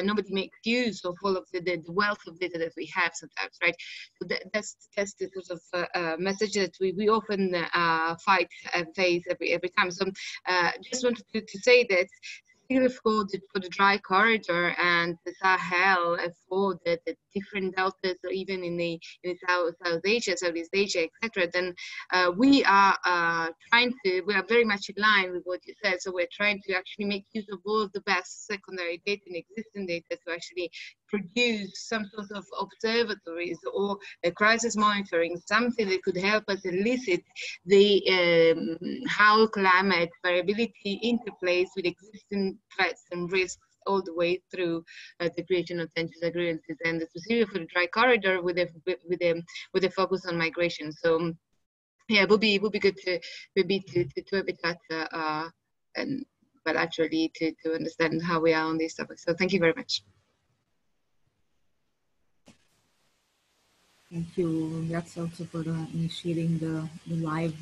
nobody makes use of all of the wealth of data that we have sometimes, right? So that's the sort of message that we often fight and face every time. So just wanted to say that for the dry corridor and the Sahel, for the different deltas, or even in South Asia, Southeast Asia, etc., then we are very much in line with what you said. So we're trying to actually make use of all of the best secondary data and existing data to actually produce some sort of observatories or a crisis monitoring, something that could help us elicit the how climate variability interplays with existing threats and risks all the way through the creation of tensions agreements, and specifically for the dry corridor with a focus on migration. So yeah, it would be good to maybe to have a chat but actually to understand how we are on these topics. So thank you very much. Thank you. That's also for initiating the live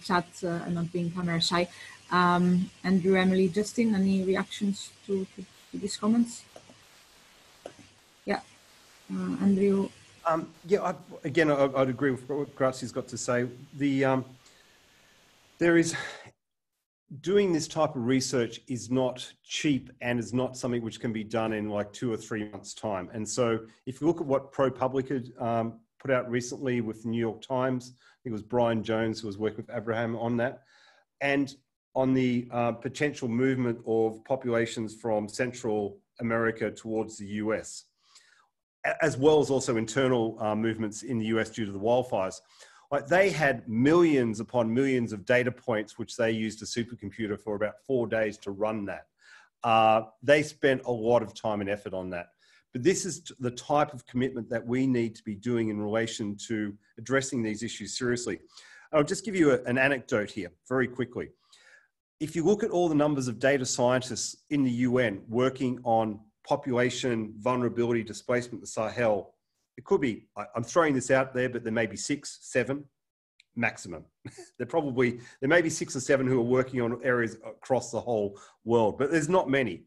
chat and not being camera shy. Andrew, Emily, Justin, any reactions to these comments? Yeah, Andrew. Yeah, I'd agree with what Grazia's got to say. There is, doing this type of research is not cheap and is not something which can be done in like 2 or 3 months' time. And so if you look at what ProPublica put out recently with the New York Times, I think it was Brian Jones who was working with Abraham on that, and on the potential movement of populations from Central America towards the US, as well as also internal movements in the US due to the wildfires. Like, they had millions upon millions of data points, which they used a supercomputer for about 4 days to run that. They spent a lot of time and effort on that. But this is the type of commitment that we need to be doing in relation to addressing these issues seriously. I'll just give you an anecdote here very quickly. If you look at all the numbers of data scientists in the UN working on population vulnerability displacement in the Sahel, it could be, I'm throwing this out there, but there may be 6, 7 maximum. There may be 6 or 7 who are working on areas across the whole world, but there's not many.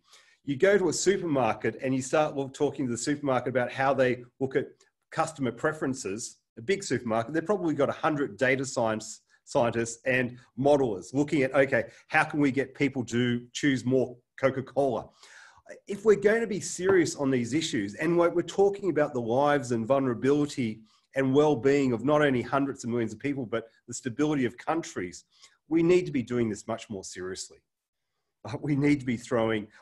You go to a supermarket and you start talking to the supermarket about how they look at customer preferences. A big supermarket, they've probably got 100 data scientists and modelers looking at, okay, how can we get people to choose more Coca-Cola? If we're going to be serious on these issues, and we're talking about the lives and vulnerability and well-being of not only hundreds of millions of people, but the stability of countries, we need to be doing this much more seriously. We need to be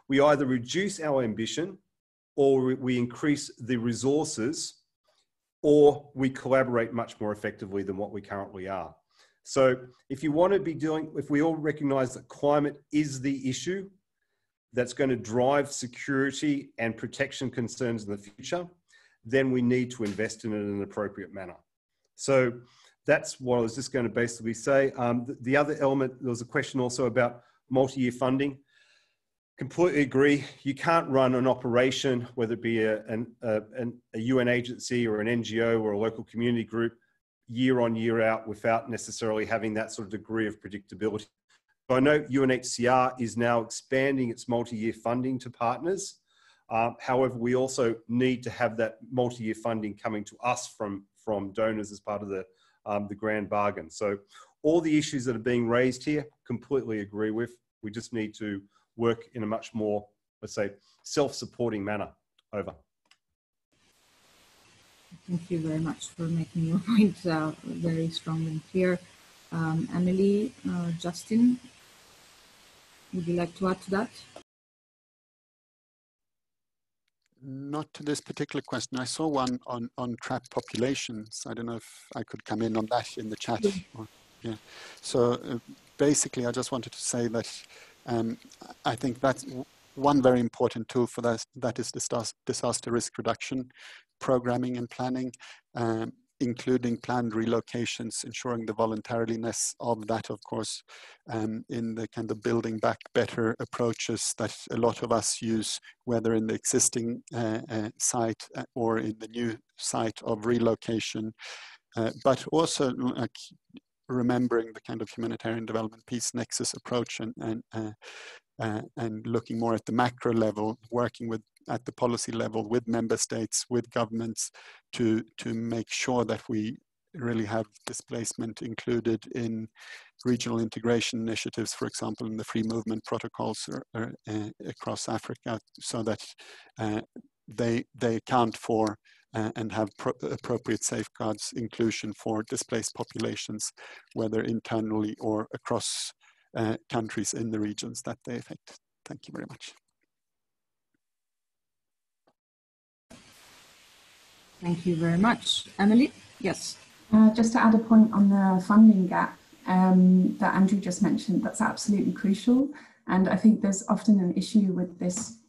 we either reduce our ambition, or we increase the resources, or we collaborate much more effectively than what we currently are. So if you want to be if we all recognize that climate is the issue that's going to drive security and protection concerns in the future, then we need to invest in it in an appropriate manner. So that's what I was just going to basically say. The other element, there was a question also about multi-year funding. Completely agree. You can't run an operation, whether it be a UN agency or an NGO or a local community group, year on, year out, without necessarily having that sort of degree of predictability. So I know UNHCR is now expanding its multi-year funding to partners. However, we also need to have that multi-year funding coming to us from donors as part of the grand bargain. So all the issues that are being raised here, completely agree with. We just need to work in a much more, let's say, self-supporting manner. Over. Thank you very much for making your point very strong and clear. Emily, Justin, would you like to add to that? Not to this particular question. I saw one on trapped populations. I don't know if I could come in on that in the chat. Or, yeah. So basically, I just wanted to say that I think that's one very important tool for that is disaster risk reduction programming and planning, including planned relocations, ensuring the voluntariness of that, of course, in the kind of building back better approaches that a lot of us use, whether in the existing site or in the new site of relocation, but also like remembering the kind of humanitarian development peace nexus approach and looking more at the macro level, working at the policy level with member states, with governments to make sure that we really have displacement included in regional integration initiatives, for example, in the free movement protocols across Africa, so that they account for and have appropriate safeguards inclusion for displaced populations, whether internally or across countries in the regions that they affect. Thank you very much. Thank you very much. Emily? Yes. Just to add a point on the funding gap that Andrew just mentioned, that's absolutely crucial. And I think there's often an issue with this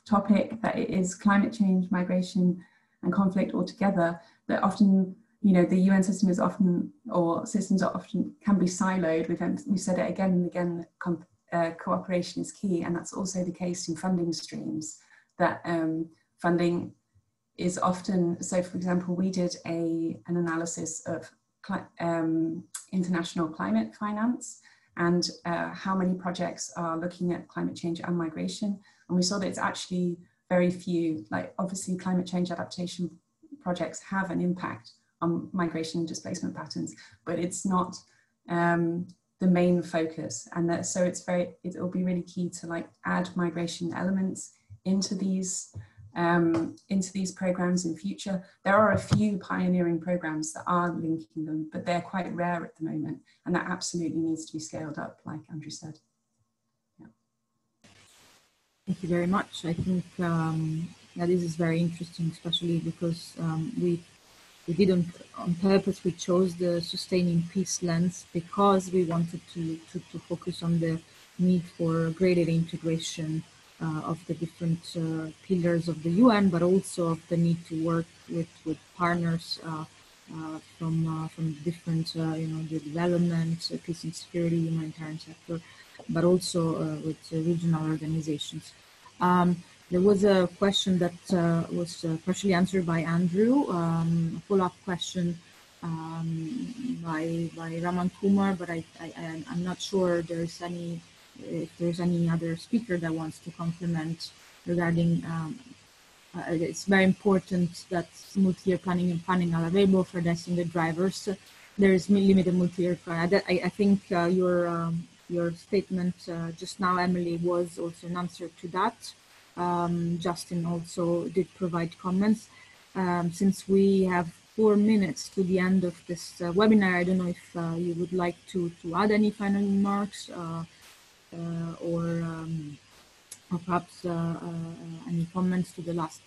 topic, that it is climate change, migration, and conflict altogether, that often, you know, the UN system is often, or systems are often, can be siloed. We've said it again and again, cooperation is key, and that's also the case in funding streams, that funding is often, so for example, we did an analysis of international climate finance and how many projects are looking at climate change and migration. And we saw that it's actually very few. Like, obviously climate change adaptation projects have an impact on migration and displacement patterns, but it's not the main focus. And that, so it'll be really key to like add migration elements into these programs in future. There are a few pioneering programs that are linking them, but they're quite rare at the moment, and that absolutely needs to be scaled up, like Andrew said. Yeah. Thank you very much. I think that this is very interesting, especially because we did on purpose, we chose the sustaining peace lens because we wanted to focus on the need for greater integration of the different pillars of the UN, but also of the need to work with partners from different, the development, peace and security, humanitarian sector, but also with regional organizations. There was a question that was partially answered by Andrew, a follow-up question by Raman Kumar, but I'm not sure there's any if there's any other speaker that wants to complement regarding it's very important that multi-year planning and funding are available for designated drivers. There is limited multi-year planning. I think your statement just now, Emily, was also an answer to that. Justin also did provide comments. Since we have 4 minutes to the end of this webinar, I don't know if you would like to add any final remarks or perhaps any comments to the last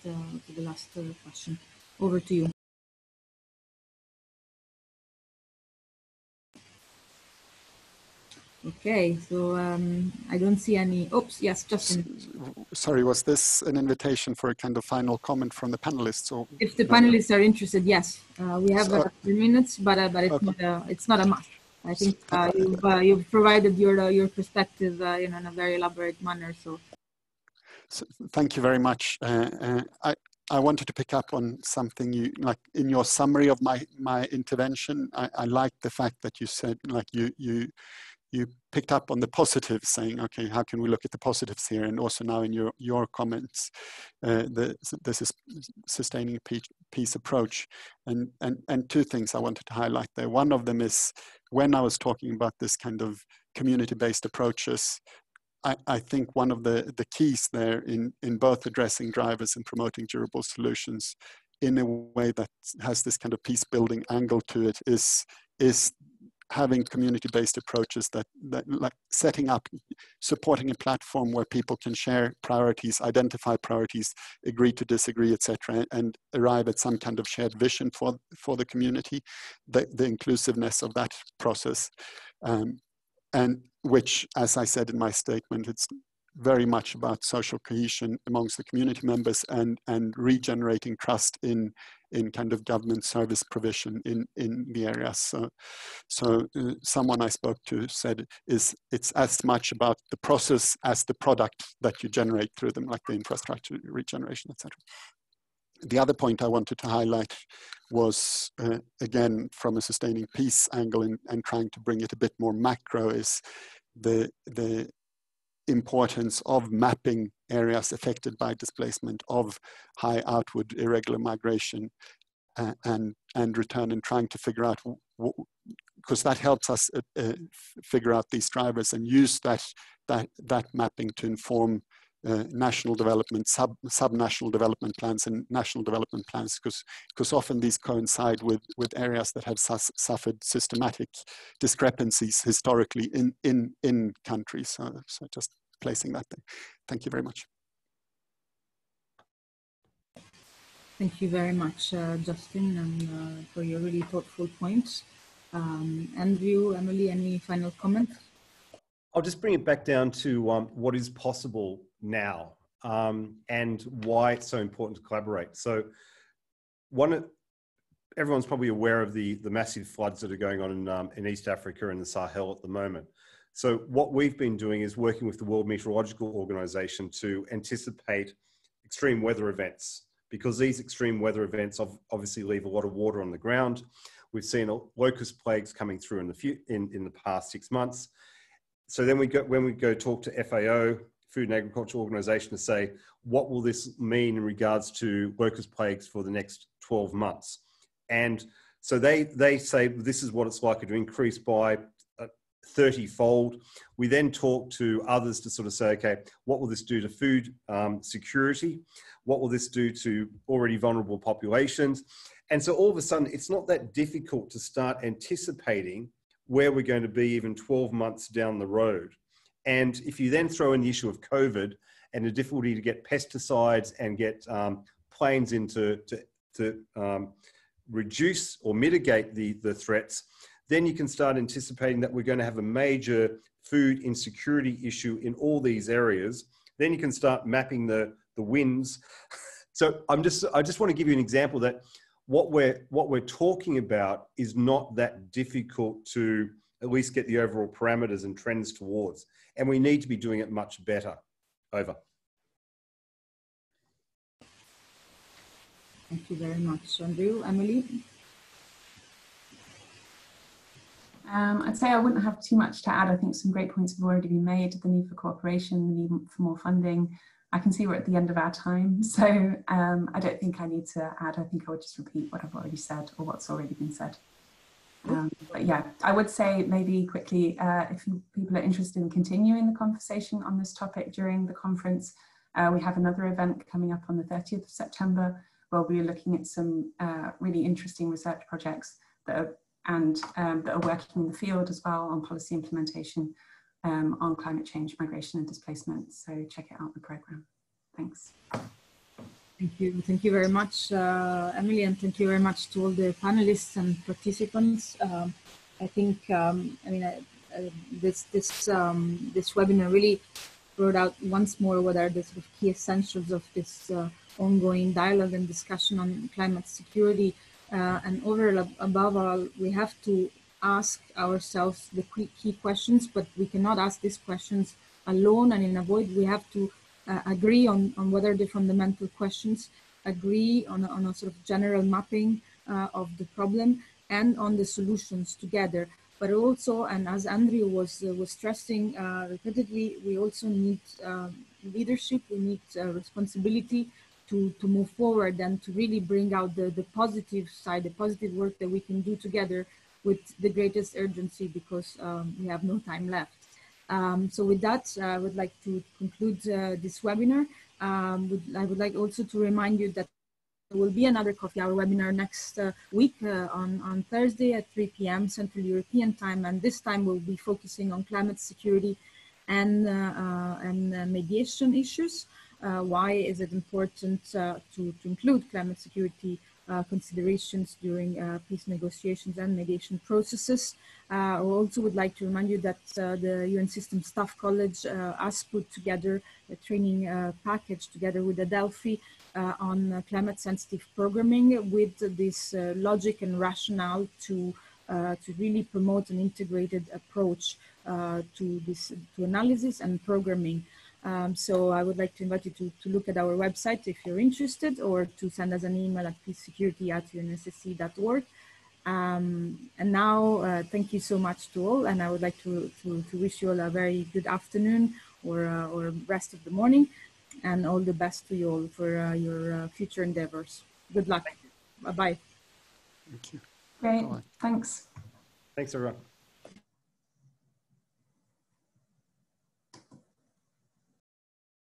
question. Over to you. Okay, so I don't see any. Oops, yes, Justin. Sorry, was this an invitation for a kind of final comment from the panelists? Or if the panelists are interested, yes, we have 3 minutes, but it's not a must. I think you've provided your perspective, in a very elaborate manner. So thank you very much. I wanted to pick up on something you, like in your summary of my intervention. I like the fact that you said, like you picked up on the positives, saying, okay, how can we look at the positives here? And also now in your comments, this is sustaining peace approach. And two things I wanted to highlight there. One of them is when I was talking about this kind of community-based approaches, I think one of the keys there in both addressing drivers and promoting durable solutions in a way that has this kind of peace building angle to it is having community-based approaches that like setting up, supporting a platform where people can share priorities, identify priorities, agree to disagree, etc., and arrive at some kind of shared vision for the community, the inclusiveness of that process. And which, as I said in my statement, it's very much about social cohesion amongst the community members and regenerating trust in kind of government service provision in the area. So someone I spoke to said it's as much about the process as the product that you generate through them, like the infrastructure regeneration, etc. The other point I wanted to highlight was, again, from a sustaining peace angle and trying to bring it a bit more macro, is the importance of mapping areas affected by displacement, of high outward irregular migration and return, and trying to figure out, because that helps us figure out these drivers and use that mapping to inform national development, sub-national development plans and national development plans, because often these coincide with areas that have suffered systematic discrepancies historically in countries. So just placing that there. Thank you very much. thank you very much, Justin, and for your really thoughtful points. Andrew, Emily, any final comments? I'll just bring it back down to what is possible now and why it's so important to collaborate. So everyone's probably aware of the massive floods that are going on in East Africa and the Sahel at the moment. So what we've been doing is working with the World Meteorological Organization to anticipate extreme weather events, because these extreme weather events obviously leave a lot of water on the ground. We've seen locust plagues coming through in the past 6 months. So then when we go talk to FAO, Food and Agriculture Organization, to say, what will this mean in regards to locust plagues for the next 12 months? And so they say, this is what it's likely to increase by 30-fold. We then talk to others to sort of say, okay, what will this do to food security? What will this do to already vulnerable populations? And so all of a sudden, it's not that difficult to start anticipating where we're going to be even 12 months down the road. And if you then throw in the issue of COVID and the difficulty to get pesticides and get planes in to reduce or mitigate the threats, then you can start anticipating that we're going to have a major food insecurity issue in all these areas. Then you can start mapping the winds. So I just want to give you an example that what we're talking about is not that difficult to at least get the overall parameters and trends towards. And we need to be doing it much better. Over. Thank you very much, Andrew. Emily? I'd say I wouldn't have too much to add. I think some great points have already been made. The need for cooperation, the need for more funding. I can see we're at the end of our time, so I don't think I need to add. I think I would just repeat what I've already said or what's already been said. But yeah, I would say maybe quickly, if people are interested in continuing the conversation on this topic during the conference, we have another event coming up on the 30th of September, where we're looking at some really interesting research projects that are working in the field as well on policy implementation on climate change, migration and displacement. So check it out in the program. Thanks. Thank you very much, Emily, and thank you very much to all the panelists and participants. I think, this webinar really brought out once more what are the sort of key essentials of this ongoing dialogue and discussion on climate security. And above all, we have to ask ourselves the key questions, but we cannot ask these questions alone and in a void. We have to agree on what are the fundamental questions, agree on a sort of general mapping of the problem and on the solutions together. But also, and as Andrew was stressing repeatedly, we also need leadership, we need responsibility to move forward and to really bring out the positive side, the positive work that we can do together with the greatest urgency, because we have no time left. So with that, I would like to conclude this webinar. I would like also to remind you that there will be another coffee hour webinar next week on Thursday at 3 p.m. Central European time, and this time we'll be focusing on climate security and mediation issues. Why is it important to include climate security considerations during peace negotiations and mediation processes? I also would like to remind you that the UN System Staff College has put together a training package together with adelphi on climate sensitive programming with this logic and rationale to really promote an integrated approach to analysis and programming. So I would like to invite you to look at our website if you're interested, or to send us an email at peacesecurity@unssc.org. And now, thank you so much to all, and I would like to wish you all a very good afternoon or rest of the morning, and all the best to you all for your future endeavors. Good luck. Bye-bye. Thank you. Great. Bye. Thanks. Thanks, everyone.